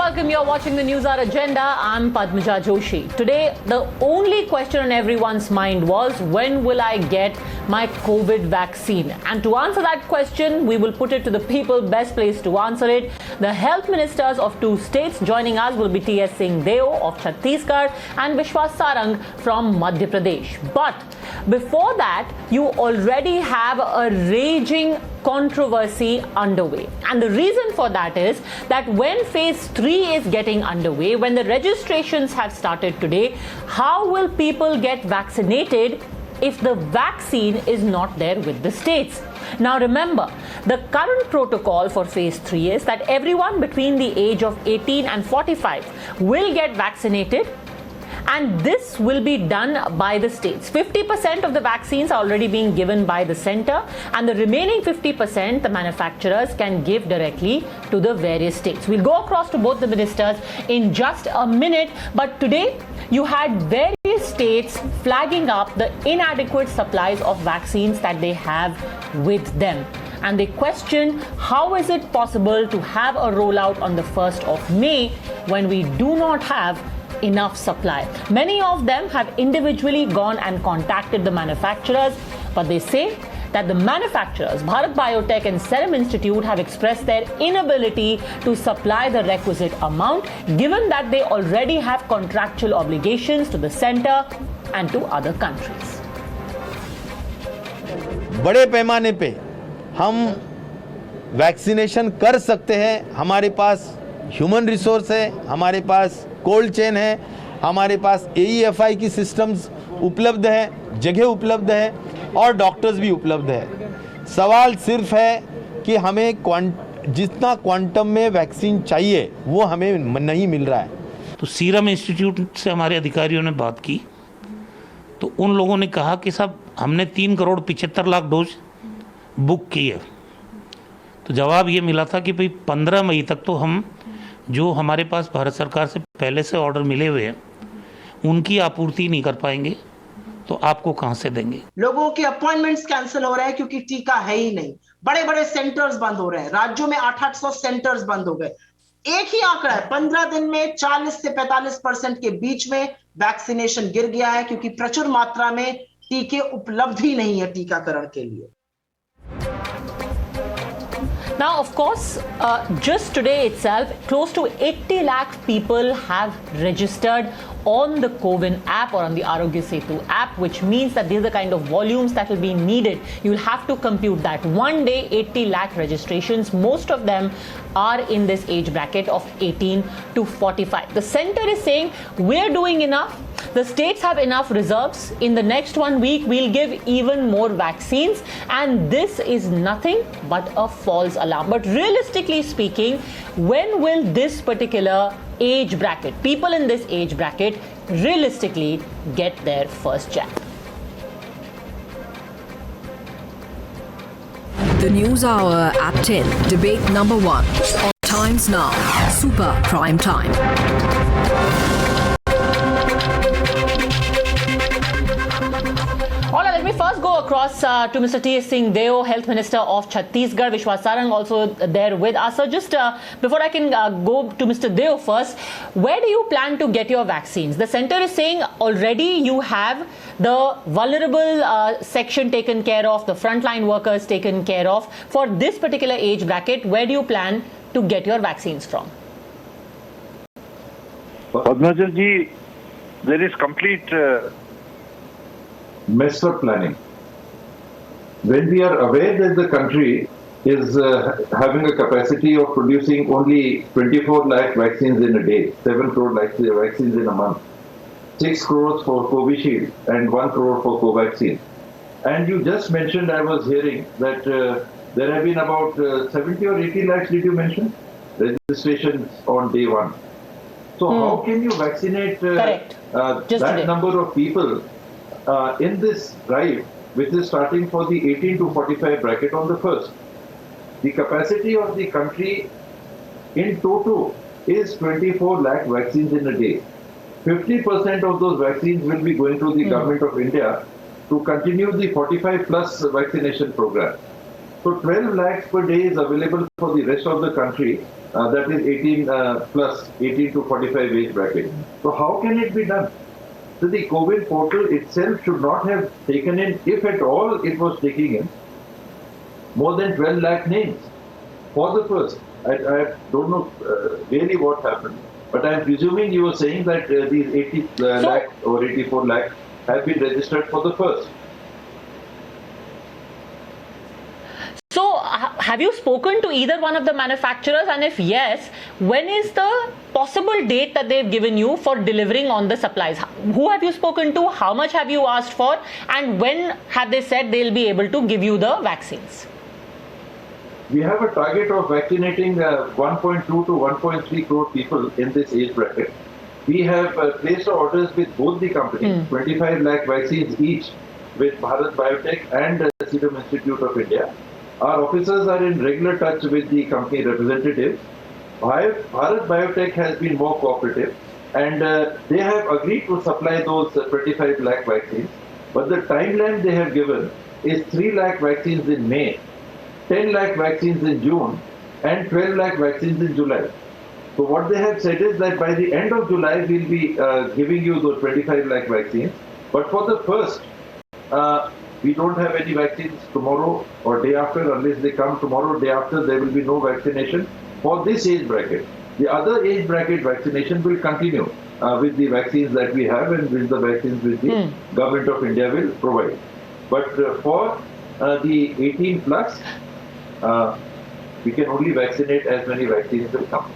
welcome. You're watching the News Hour Agenda. I'm Padmaja Joshi. Today, the only question on everyone's mind was, when will I get my COVID vaccine? And to answer that question, we will put it to the people best placed to answer it. The health ministers of two states joining us will be T.S. Singh Deo of Chhattisgarh and Vishwas Sarang from Madhya Pradesh. But before that, you already have a raging controversy underway. And the reason for that is that when phase 3 is getting underway, when the registrations have started today, how will people get vaccinated if the vaccine is not there with the states? Now remember, the current protocol for phase 3 is that everyone between the age of 18 and 45 will get vaccinated, and this will be done by the states. 50% of the vaccines are already being given by the center, and the remaining 50% the manufacturers can give directly to the various states. We'll go across to both the ministers in just a minute, but today you had various states flagging up the inadequate supplies of vaccines that they have with them. And they question, how is it possible to have a rollout on the 1st of May when we do not have enough supply? Many of them have individually gone and contacted the manufacturers, but they say that the manufacturers, Bharat Biotech and Serum Institute, have expressed their inability to supply the requisite amount, given that they already have contractual obligations to the center and to other countries. बड़े पैमाने पे हम vaccination कर सकते हैं. हमारे पास human resource है, हमारे पास कोल्ड चेन है, हमारे पास AEFI की सिस्टम्स उपलब्ध हैं, जगह उपलब्ध है और डॉक्टर्स भी उपलब्ध है. सवाल सिर्फ है कि हमें जितना क्वांटम में वैक्सीन चाहिए वो हमें नहीं मिल रहा है. तो सीरम इंस्टीट्यूट से हमारे अधिकारियों ने बात की, तो उन लोगों ने कहा कि साहब हमने 3,75,00,000 डोज बुक की है. तो जवाब ये मिला था कि भाई 15 मई तक तो हम जो हमारे पास भारत सरकार से पहले से ऑर्डर मिले हुए हैं उनकी आपूर्ति नहीं कर पाएंगे, तो आपको कहां से देंगे. लोगों के अपॉइंटमेंट्स कैंसिल हो रहे हैं क्योंकि टीका है ही नहीं. बड़े बड़े सेंटर्स बंद हो रहे हैं. राज्यों में 800-800 सेंटर्स बंद हो गए. एक ही आंकड़ा है, 15 दिन में 40 से 45% के बीच में वैक्सीनेशन गिर गया है क्योंकि प्रचुर मात्रा में टीके उपलब्ध ही नहीं है टीकाकरण के लिए. Now, of course, just today itself, close to 80 lakh people have registered on the CoWIN app or on the Arogya Setu app, which means that these are the kind of volumes that will be needed. You'll have to compute that. One day, 80 lakh registrations, most of them are in this age bracket of 18 to 45. The center is saying, we're doing enough. The states have enough reserves. In the next 1 week, we'll give even more vaccines. And this is nothing but a false alarm. But realistically speaking, when will this particular age bracket, people in this age bracket, realistically get their first jab? The News Hour at 10, debate number 1 on Times Now, Super Prime Time. All right, let me first go across to Mr. T.S. Singh Deo, Health Minister of Chhattisgarh. Vishwas Sarang also there with us. So just before I can go to Mr. Deo first, where do you plan to get your vaccines? The center is saying already you have the vulnerable section taken care of, the frontline workers taken care of. For this particular age bracket, where do you plan to get your vaccines from? Padmaja ji, there is complete messed up planning. When we are aware that the country is having a capacity of producing only 24 lakh vaccines in a day, 7 crore vaccines in a month, 6 crores for Covishield and 1 crore for Covaxin. And you just mentioned, I was hearing that there have been about 70 or 80 lakhs, did you mention, registrations on day 1. So how can you vaccinate that number of people in this drive, which is starting for the 18 to 45 bracket on the 1st? The capacity of the country in total is 24 lakh vaccines in a day. 50% of those vaccines will be going to the government of India to continue the 45 plus vaccination program. So 12 lakhs per day is available for the rest of the country. That is 18 plus 18 to 45 age bracket. So how can it be done? So the COVID portal itself should not have taken in, if at all it was taking in, more than 12 lakh names for the first. I don't know really what happened, but I'm presuming you were saying that these 80 lakh or 84 lakh have been registered for the first. So, have you spoken to either one of the manufacturers, and if yes, when is the possible date that they've given you for delivering on the supplies? Who have you spoken to? How much have you asked for? And when have they said they'll be able to give you the vaccines? We have a target of vaccinating 1.2 to 1.3 crore people in this age bracket. We have placed orders with both the companies, 25 lakh vaccines each with Bharat Biotech and Serum Institute of India. Our officers are in regular touch with the company representatives. Bharat Biotech has been more cooperative, and they have agreed to supply those 25 lakh vaccines. But the timeline they have given is 3 lakh vaccines in May, 10 lakh vaccines in June, and 12 lakh vaccines in July. So what they have said is that by the end of July, we'll be giving you those 25 lakh vaccines. But for the first, we don't have any vaccines tomorrow or day after. Unless they come tomorrow, day after, there will be no vaccination for this age bracket. The other age bracket vaccination will continue with the vaccines that we have and with the vaccines which the Government of India will provide. But for the 18 plus, we can only vaccinate as many vaccines will come.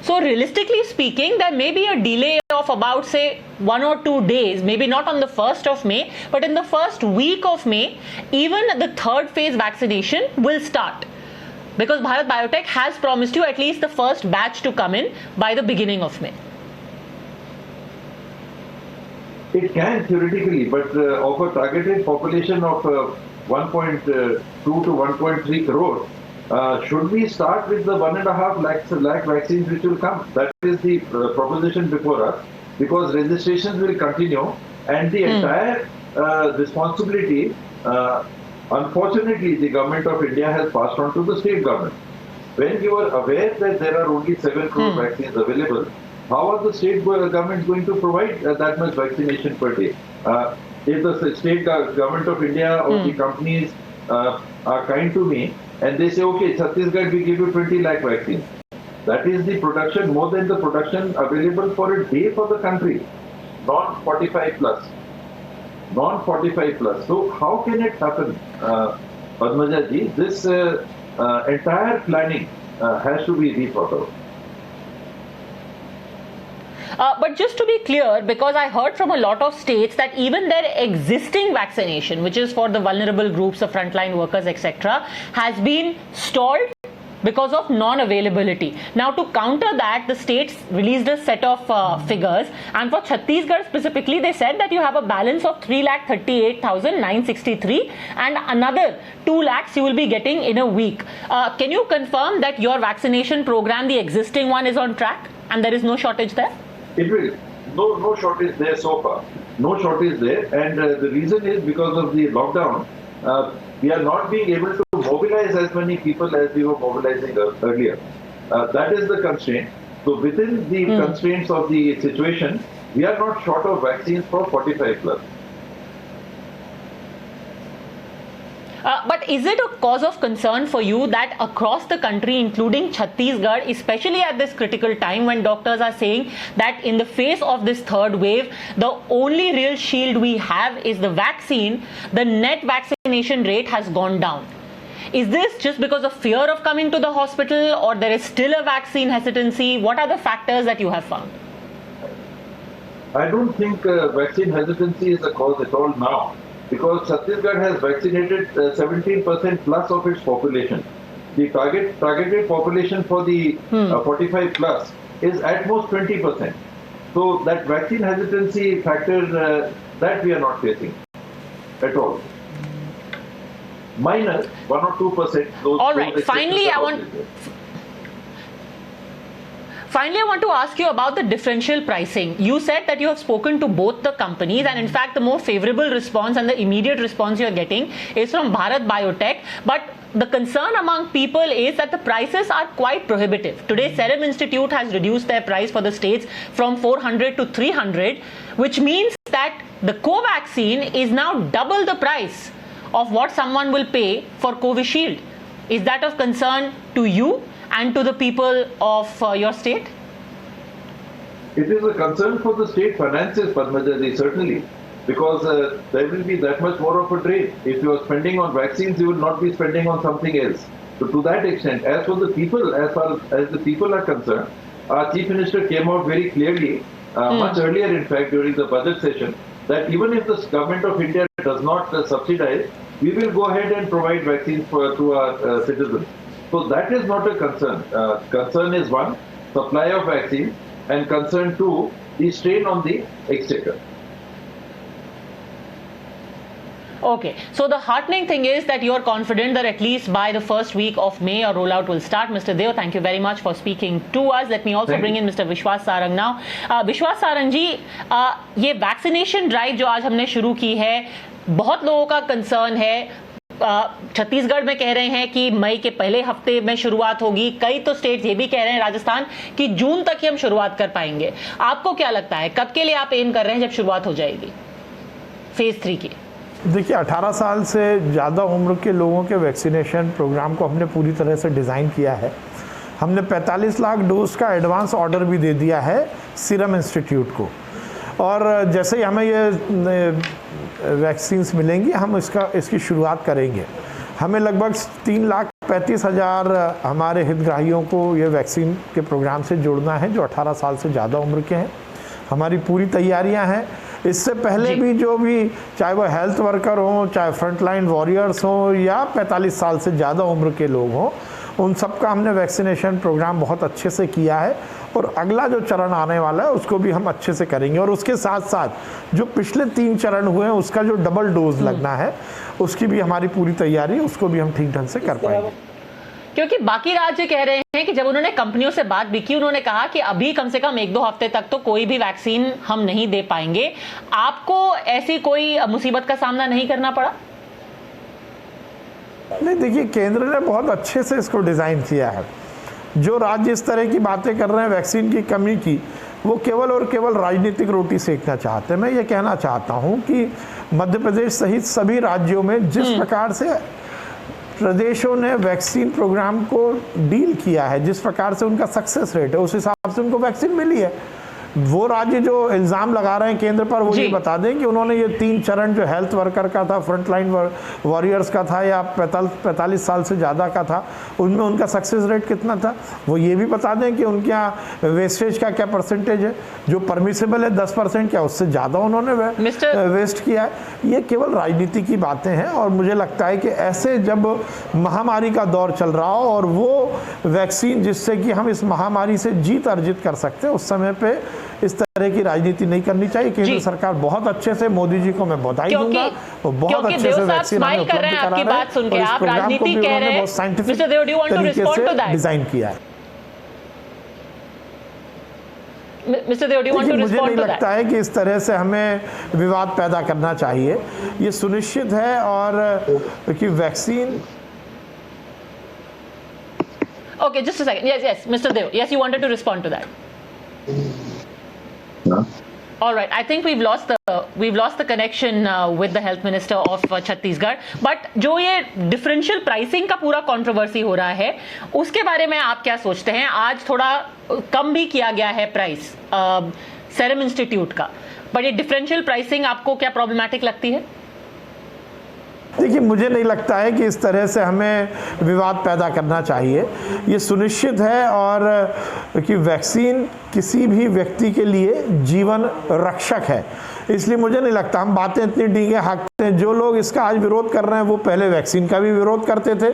So realistically speaking, there may be a delay of about, say, 1 or 2 days, maybe not on the 1st of May, but in the first week of May, even the third phase vaccination will start. Because Bharat Biotech has promised you at least the first batch to come in by the beginning of May. It can theoretically, but of a targeted population of 1.2 to 1.3 crore, should we start with the 1.5 lakh vaccines which will come? That is the proposition before us, because registrations will continue and the entire responsibility, unfortunately, the Government of India has passed on to the state government. When you are aware that there are only 7 crore vaccines available, how are the state governments going to provide that much vaccination per day? If the state government of India or the companies are kind to me and they say, okay, Chhattisgarh, we give you 20 lakh vaccines. That is the production, more than the production available for a day for the country, non-45 plus. Non-45 plus. So how can it happen, Padmaja ji? This entire planning has to be rethought out. But just to be clear, because I heard from a lot of states that even their existing vaccination, which is for the vulnerable groups, the frontline workers, etc., has been stalled because of non-availability. Now, to counter that, the states released a set of figures, and for Chhattisgarh specifically, they said that you have a balance of 3,38,963 and another 2 lakhs you will be getting in a week. Can you confirm that your vaccination program, the existing one, is on track and there is no shortage there? It will. No shortage there so far. No shortage there, and the reason is because of the lockdown. We are not being able to mobilize as many people as we were mobilizing earlier. That is the constraint. So within the constraints of the situation, we are not short of vaccines for 45 plus. But is it a cause of concern for you that across the country, including Chhattisgarh, especially at this critical time when doctors are saying that in the face of this third wave, the only real shield we have is the vaccine, the net vaccination rate has gone down? Is this just because of fear of coming to the hospital, or there is still a vaccine hesitancy? What are the factors that you have found? I don't think vaccine hesitancy is a cause at all now, because Chhattisgarh has vaccinated 17% plus of its population. The targeted population for the 45 plus is at most 20%. So that vaccine hesitancy factor, that we are not facing at all. Minus 1 or 2%. All right. Finally, Finally, I want to ask you about the differential pricing. You said that you have spoken to both the companies, and in fact, the more favorable response and the immediate response you are getting is from Bharat Biotech. But the concern among people is that the prices are quite prohibitive. Today, Serum Institute has reduced their price for the states from 400 to 300, which means that the Covaxin is now double the price of what someone will pay for Covishield. Is that of concern to you and to the people of your state? It is a concern for the state finances, Padmaja, certainly, because there will be that much more of a drain. If you are spending on vaccines, you will not be spending on something else. So to that extent, as for the people, as far as the people are concerned, our Chief Minister came out very clearly, much earlier in fact during the budget session, that even if the government of India does not subsidize, we will go ahead and provide vaccines to our citizens. So that is not a concern. Concern is one, supply of vaccines, and concern two, the strain on the exchequer. Okay, so the heartening thing is that you are confident that at least by the first week of May, a rollout will start. Mr. Deo, thank you very much for speaking to us. Let me also bring in Mr. Vishwas Sarang now. Vishwas Sarang ji, ये vaccination drive जो आज हमने शुरू की है, बहुत लोगों का कंसर्न है। छत्तीसगढ़ में कह रहे हैं कि मई के पहले हफ्ते में शुरुआत होगी। कई तो स्टेट्स ये भी कह रहे हैं, राजस्थान, कि जून तक ही हम शुरुआत कर पाएंगे। आपको क्या लगता है, कब के लिए आप एम कर रहे हैं जब शुरुआत हो जाएगी फेज 3 की? देखिए, 18 साल से ज़्यादा उम्र के लोगों के वैक्सीनेशन प्रोग्राम को हमने पूरी तरह से डिज़ाइन किया है। हमने 45 लाख डोज का एडवांस ऑर्डर भी दे दिया है सीरम इंस्टीट्यूट को, और जैसे ही हमें ये वैक्सीन्स मिलेंगी हम इसकी शुरुआत करेंगे। हमें लगभग 3,35,000 हमारे हितग्राहियों को ये वैक्सीन के प्रोग्राम से जोड़ना है जो 18 साल से ज़्यादा उम्र के हैं। हमारी पूरी तैयारियां हैं। इससे पहले भी जो भी, चाहे वो हेल्थ वर्कर हों, चाहे फ्रंटलाइन वॉरियर्स हों, या 45 साल से ज़्यादा उम्र के लोग हों, उन सब का हमने वैक्सीनेशन प्रोग्राम बहुत अच्छे से किया है, और अगला जो चरण आने वाला है उसको भी हम अच्छे से करेंगे। और उसके साथ साथ जो पिछले 3 चरण हुए हैं उसका जो डबल डोज लगना है उसकी भी हमारी पूरी तैयारी, उसको भी हम ठीक ढंग से कर पाएंगे। क्योंकि बाकी राज्य कह रहे हैं कि जब उन्होंने कंपनियों से बात भी की, उन्होंने कहा कि अभी कम से कम 1-2 हफ्ते तक तो कोई भी वैक्सीन हम नहीं दे पाएंगे। आपको ऐसी कोई मुसीबत का सामना नहीं करना पड़ा? नहीं, देखिए, केंद्र ने बहुत अच्छे से इसको डिज़ाइन किया है। जो राज्य इस तरह की बातें कर रहे हैं वैक्सीन की कमी की, वो केवल और केवल राजनीतिक रोटी सेकना चाहते हैं। मैं ये कहना चाहता हूँ कि मध्य प्रदेश सहित सभी राज्यों में जिस प्रकार से प्रदेशों ने वैक्सीन प्रोग्राम को डील किया है, जिस प्रकार से उनका सक्सेस रेट है, उस हिसाब से उनको वैक्सीन मिली है। वो राज्य जो इल्ज़ाम लगा रहे हैं केंद्र पर, वो ये बता दें कि उन्होंने ये 3 चरण जो हेल्थ वर्कर का था, फ्रंटलाइन वॉरियर्स का था, या 45 साल से ज़्यादा का था, उनमें उनका सक्सेस रेट कितना था। वो ये भी बता दें कि उनके यहाँ वेस्टेज का क्या परसेंटेज है। जो परमिसेबल है 10%, क्या उससे ज़्यादा उन्होंने वेस्ट किया है। ये केवल राजनीति की बातें हैं, और मुझे लगता है कि ऐसे जब महामारी का दौर चल रहा हो और वो वैक्सीन जिससे कि हम इस महामारी से जीत अर्जित कर सकते हैं, उस समय पे इस तरह की राजनीति नहीं करनी चाहिए। केंद्र सरकार बहुत अच्छे से, मोदी जी को मैं बधाई दूंगा, वो बहुत अच्छे से वैक्सीन हमें उपलब्ध करा रहे हैं, और इस प्रोग्राम को भी उन्होंने बहुत साइंटिफिक तरीके से डिजाइन किया है। Mr. Deo, do you want to मुझे respond नहीं to लगता that? है कि इस तरह से हमें विवाद पैदा करना चाहिए। ये सुनिश्चित है, और कि vaccine. Okay, just a second. Yes, Mr. Deo. Yes, you wanted to respond to that. No. All right. I think we've lost the connection with the health minister of Chhattisgarh. But जो ये differential pricing का पूरा controversy हो रहा है, उसके बारे में आप क्या सोचते हैं? आज थोड़ा कम भी किया गया है प्राइस सेरम इंस्टीट्यूट का, पर ये differential pricing आपको क्या problematic लगती है? देखिए, मुझे नहीं लगता है कि इस तरह से हमें विवाद पैदा करना चाहिए। ये सुनिश्चित है, और कि वैक्सीन किसी भी व्यक्ति के लिए जीवन रक्षक है। इसलिए मुझे नहीं लगता हम बातें इतनी डींगे हाँकते हैं। जो लोग इसका आज विरोध कर रहे हैं वो पहले वैक्सीन का भी विरोध करते थे।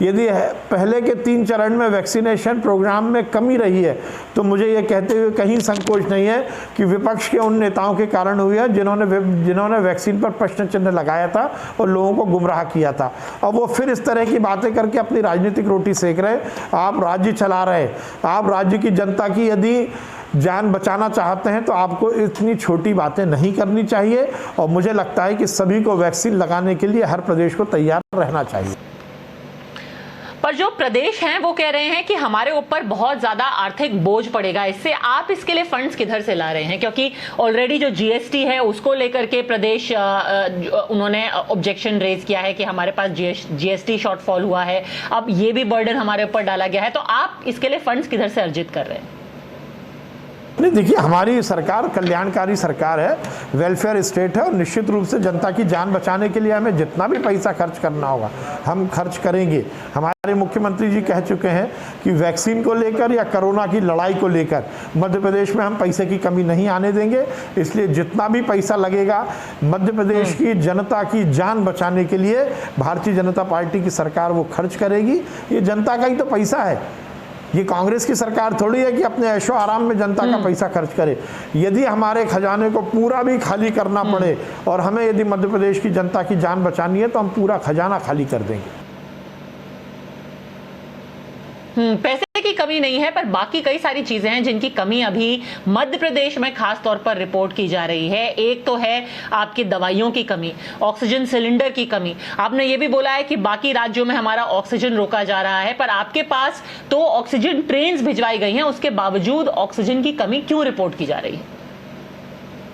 यदि पहले के 3 चरण में वैक्सीनेशन प्रोग्राम में कमी रही है तो मुझे ये कहते हुए कहीं संकोच नहीं है कि विपक्ष के उन नेताओं के कारण हुई है जिन्होंने वैक्सीन पर प्रश्न चिन्ह लगाया था और लोगों को गुमराह किया था। अब वो फिर इस तरह की बातें करके अपनी राजनीतिक रोटी सेक रहे। आप राज्य चला रहे, आप राज्य की जनता की यदि जान बचाना चाहते हैं तो आपको इतनी छोटी बातें नहीं करनी चाहिए। और मुझे लगता है कि सभी को वैक्सीन लगाने के लिए हर प्रदेश को तैयार रहना चाहिए। पर जो प्रदेश हैं वो कह रहे हैं कि हमारे ऊपर बहुत ज्यादा आर्थिक बोझ पड़ेगा, इससे आप इसके लिए फंड्स किधर से ला रहे हैं? क्योंकि ऑलरेडी जो जीएसटी है उसको लेकर के प्रदेश उन्होंने ऑब्जेक्शन रेज किया है कि हमारे पास जीएसटी शॉर्टफॉल हुआ है, अब ये भी बर्डन हमारे ऊपर डाला गया है, तो आप इसके लिए फंड्स किधर से अर्जित कर रहे हैं? नहीं, देखिए हमारी सरकार कल्याणकारी सरकार है, वेलफेयर स्टेट है और निश्चित रूप से जनता की जान बचाने के लिए हमें जितना भी पैसा खर्च करना होगा हम खर्च करेंगे। हमारे मुख्यमंत्री जी कह चुके हैं कि वैक्सीन को लेकर या कोरोना की लड़ाई को लेकर मध्य प्रदेश में हम पैसे की कमी नहीं आने देंगे। इसलिए जितना भी पैसा लगेगा मध्य प्रदेश की जनता की जान बचाने के लिए भारतीय जनता पार्टी की सरकार वो खर्च करेगी। ये जनता का ही तो पैसा है, ये कांग्रेस की सरकार थोड़ी है कि अपने ऐशो आराम में जनता का पैसा खर्च करे। यदि हमारे खजाने को पूरा भी खाली करना पड़े और हमें यदि मध्य प्रदेश की जनता की जान बचानी है तो हम पूरा खजाना खाली कर देंगे। पैसे की कमी नहीं है, पर बाकी कई सारी चीजें हैं जिनकी कमी अभी मध्य प्रदेश में खास तौर पर रिपोर्ट की जा रही है। एक तो है आपकी दवाइयों की कमी, ऑक्सीजन सिलेंडर की कमी। आपने ये भी बोला है कि बाकी राज्यों में हमारा ऑक्सीजन रोका जा रहा है, पर आपके पास तो ऑक्सीजन ट्रेन्स भिजवाई गई हैं, उसके बावजूद ऑक्सीजन की कमी क्यों रिपोर्ट की जा रही है?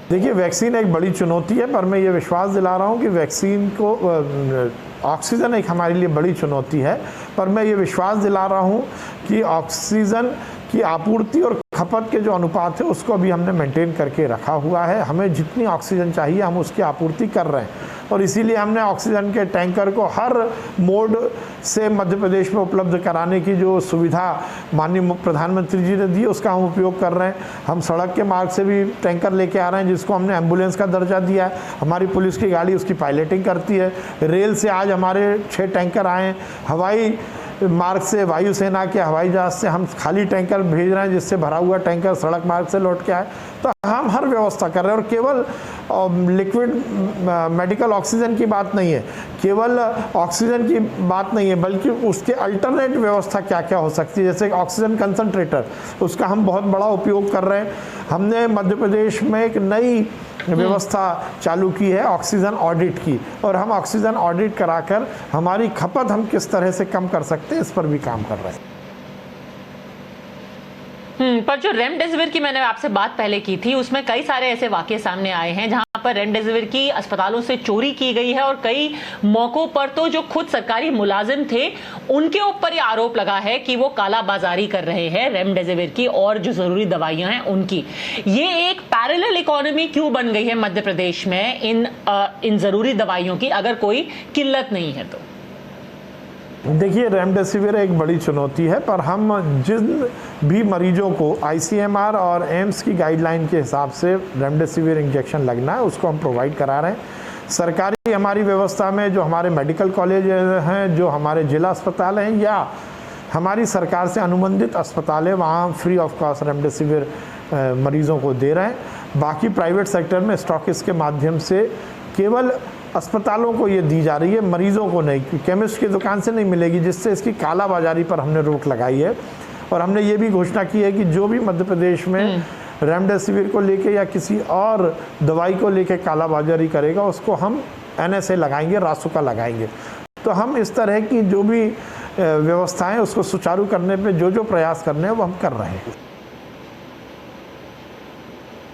देखिए वैक्सीन एक बड़ी चुनौती है, पर मैं ये विश्वास दिला रहा हूँ कि वैक्सीन को ऑक्सीजन एक हमारे लिए बड़ी चुनौती है, पर मैं ये विश्वास दिला रहा हूँ कि ऑक्सीजन की आपूर्ति और खपत के जो अनुपात है उसको अभी हमने मेंटेन करके रखा हुआ है। हमें जितनी ऑक्सीजन चाहिए हम उसकी आपूर्ति कर रहे हैं और इसीलिए हमने ऑक्सीजन के टैंकर को हर मोड से मध्य प्रदेश में उपलब्ध कराने की जो सुविधा माननीय प्रधानमंत्री जी ने दी उसका हम उपयोग कर रहे हैं। हम सड़क के मार्ग से भी टैंकर लेके आ रहे हैं जिसको हमने एम्बुलेंस का दर्जा दिया है। हमारी पुलिस की गाड़ी उसकी पायलटिंग करती है। रेल से आज हमारे 6 टैंकर आए हैं। हवाई मार्ग से वायुसेना के हवाई जहाज से हम खाली टैंकर भेज रहे हैं जिससे भरा हुआ टैंकर सड़क मार्ग से लौट के आए। तो हम हर व्यवस्था कर रहे हैं और केवल लिक्विड मेडिकल ऑक्सीजन की बात नहीं है, केवल ऑक्सीजन की बात नहीं है, बल्कि उसके अल्टरनेट व्यवस्था क्या क्या हो सकती है। जैसे ऑक्सीजन कंसंट्रेटर, उसका हम बहुत बड़ा उपयोग कर रहे हैं। हमने मध्य प्रदेश में एक नई व्यवस्था चालू की है ऑक्सीजन ऑडिट की, और हम ऑक्सीजन ऑडिट कराकर हमारी खपत हम किस तरह से कम कर सकते हैं इस पर भी काम कर रहे हैं। पर जो रेमडेसिविर की मैंने आपसे बात पहले की थी उसमें कई सारे ऐसे वाकये सामने आए हैं जहां पर रेमडेसिविर की अस्पतालों से चोरी की गई है और कई मौकों पर तो जो खुद सरकारी मुलाजिम थे उनके ऊपर ये आरोप लगा है कि वो कालाबाजारी कर रहे हैं रेमडेसिविर की और जो जरूरी दवाइयां हैं उनकी। ये एक पैरेलल इकोनॉमी क्यों बन गई है मध्य प्रदेश में इन जरूरी दवाइयों की, अगर कोई किल्लत नहीं है तो? देखिए रेमडेसिविर एक बड़ी चुनौती है, पर हम जिन भी मरीजों को आईसीएमआर और एम्स की गाइडलाइन के हिसाब से रेमडेसिविर इंजेक्शन लगना है उसको हम प्रोवाइड करा रहे हैं। सरकारी हमारी व्यवस्था में जो हमारे मेडिकल कॉलेज हैं, जो हमारे जिला अस्पताल हैं या हमारी सरकार से अनुबंधित अस्पताल है, वहाँ फ्री ऑफ कॉस्ट रेमडेसिविर मरीजों को दे रहे हैं। बाकी प्राइवेट सेक्टर में स्टॉकिस्ट के माध्यम से केवल अस्पतालों को ये दी जा रही है, मरीजों को नहीं। केमिस्ट की दुकान से नहीं मिलेगी, जिससे इसकी कालाबाजारी पर हमने रोक लगाई है। और हमने ये भी घोषणा की है कि जो भी मध्य प्रदेश में रेमडेसिविर को लेके या किसी और दवाई को लेके कालाबाजारी करेगा उसको हम NSA लगाएंगे, रासुका लगाएंगे। तो हम इस तरह की जो भी व्यवस्थाएं उसको सुचारू करने पे जो प्रयास करने हैं वो हम कर रहे हैं।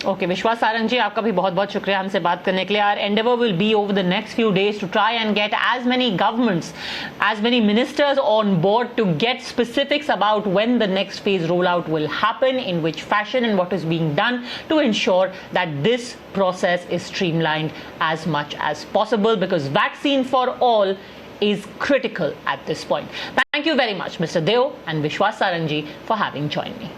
ओके, विश्वास सारंग जी, आपका भी बहुत बहुत शुक्रिया हमसे बात करने के लिए। Our endeavour will be over the next few days to try and get as many governments, as many ministers on board to get specifics about when the next phase roll out will happen, in which fashion and what is being done to ensure that this process is streamlined as much as possible, because vaccine for all is critical at this point. Thank you very much, Mr. Deo and Vishwas Sarang ji, for having joined me.